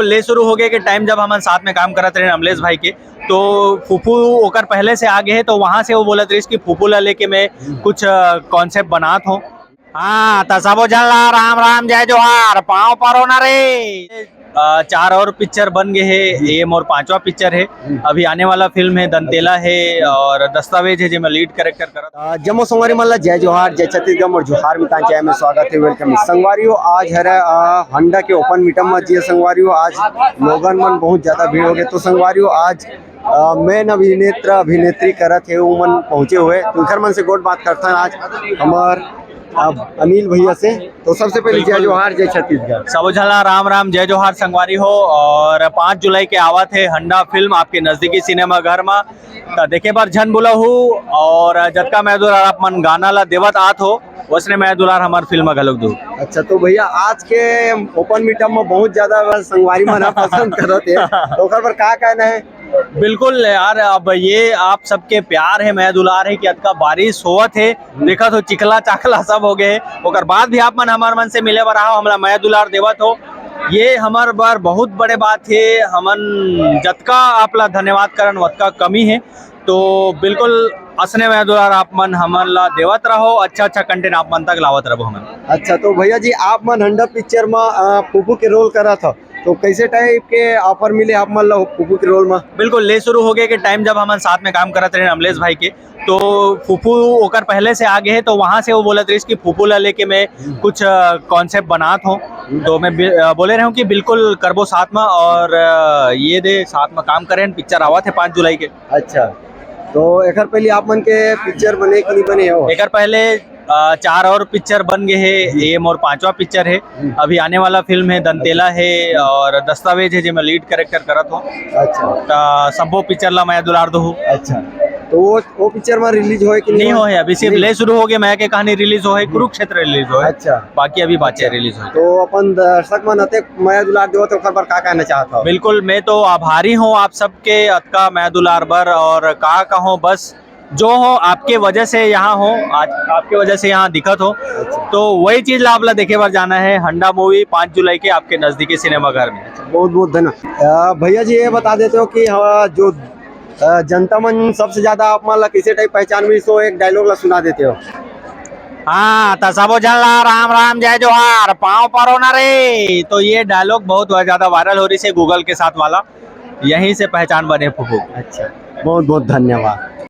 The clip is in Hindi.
ले शुरू हो गए कि टाइम जब हम साथ में काम करते रहे अमलेश भाई के, तो फूफू ओकर पहले से आगे है, तो वहां से वो बोलत रही कि फूफू ला लेके मैं कुछ कॉन्सेप्ट बनात हूँ। हाँ तो सबो जन ला राम राम जय जोहार, पाँव परो न रे। 4 और पिक्चर बन गए हैं, ये मोर 5वां पिक्चर है। अभी आने वाला फिल्म है दंतेला है और दस्तावेज है, जो मैं लीड कैरेक्टर कर। जम्मू संगवारी मल्ला जय जोहार, जय छत्तीसगढ़ और जोहार मिता चाहे में स्वागत है, वेलकम संगवारियों। आज है हंडा के ओपन मीटम में जी संगवारियों, आज लोगन मन बहुत ज्यादा भीड़ हो गए। तो संगवारियों आज मेन अभिनेत्री करत है उमन पहुंचे हुए, तो घर मन से गोट बात करता है आज हमार अनिल भैया से। तो सबसे पहले जय जोहार, जय छत्तीसगढ़। सबो झला राम राम जय जोहार संगवारी हो। और 5 जुलाई के आवत है हंडा फिल्म आपके नजदीकी सिनेमा घर में, तो देखे बार झन बोला हूँ। और जतका मैं दुलार आप मन गाना ला देवत आत हो, उसने मैं दुलार हमार फिल्म घलोक दू। अच्छा, तो भैया आज के ओपन मीटअप में बहुत ज्यादा संगवारी मन पसंद करते हैं, तो ओकर पर का कहना है? बिल्कुल यार, अब ये आप सबके प्यार है, मैं दुलार है कि अतका बारिश होवत है, देखा तो चिखला चाखला सब हो गए। ओकर बाद भी आप मन हमार मन से मिले बर हमला मैं दुलार देवत हो, ये हमार बार बहुत बड़े बात है। हमन जतका आपला धन्यवाद करन वतका कमी है। तो बिल्कुल असने मैं दुलार आप मन हमला देवत रहो, अच्छा अच्छा कंटेंट आप मन तक लावत रहो हमन। अच्छा, तो भैया जी आप मन हंडा पिक्चर में फूफू के रोल करा था, तो कैसे टाइप के ऑफर मिले आप मन ला फूफू के रोल में? बिल्कुल ले शुरू हो गए कि टाइम जब हम साथ में काम करते रहे अमलेश भाई के, तो फूफू ओकर पहले से आगे है, तो वहां से वो बोलत रही कि फूफू ला लेके मैं कुछ कॉन्सेप्ट बनात हूँ। तो मैं बोले रहा हूँ कि बिल्कुल करबो साथ में, और ये दे साथ में काम करें। पिक्चर आवा थे 5 जुलाई के। अच्छा, तो एक पहले आप मन के पिक्चर बने कि नहीं बने हो? एक पहले 4 और पिक्चर बन गए हैं, ये मोर 5वां पिक्चर है। अभी आने वाला फिल्म है दंतेला है और दस्तावेज है, जो मैं लीड कैरेक्टर करत हूँ। अच्छा, सबो पिक्चर ला मैं दुलार दू। अच्छा, तो वो पिक्चर में रिलीज होए कि नहीं हो है, अभी सिर्फ ले शुरू हो गया। मैं के कहानी रिलीज हो है, कुरुक्षेत्र रिलीज हो है। अच्छा, बाकी अभी बाचे रिलीज हो। तो अपन दर्शक मन अते मैं दुलार देव, तो ओकर पर का कहना चाहता हूं? बिल्कुल, मैं तो आभारी हूँ आप सबके अतका मैं दुलार बर, और का कहूँ बस जो हो आपके वजह से यहाँ हो, आज आपके वजह से यहाँ दिखत हो। तो वही चीज ला आप ला देखे बार जाना है हंडा मूवी 5 जुलाई के आपके नजदीकी सिनेमा घर में। बहुत बहुत धन्यवाद। भैया जी ये बता देते हो कि जो जनता मन सबसे ज्यादा आप मन ला किसे टाइप पहचान मिली, तो एक डायलॉग ला सुना देते हो। हाँ तो सबो झन ला राम राम जय जोहार, पाँव परो न रे। तो ये डायलॉग बहुत ज्यादा वायरल हो रही है गूगल के साथ वाला, यहीं से पहचान बने फूफू। अच्छा, बहुत बहुत धन्यवाद।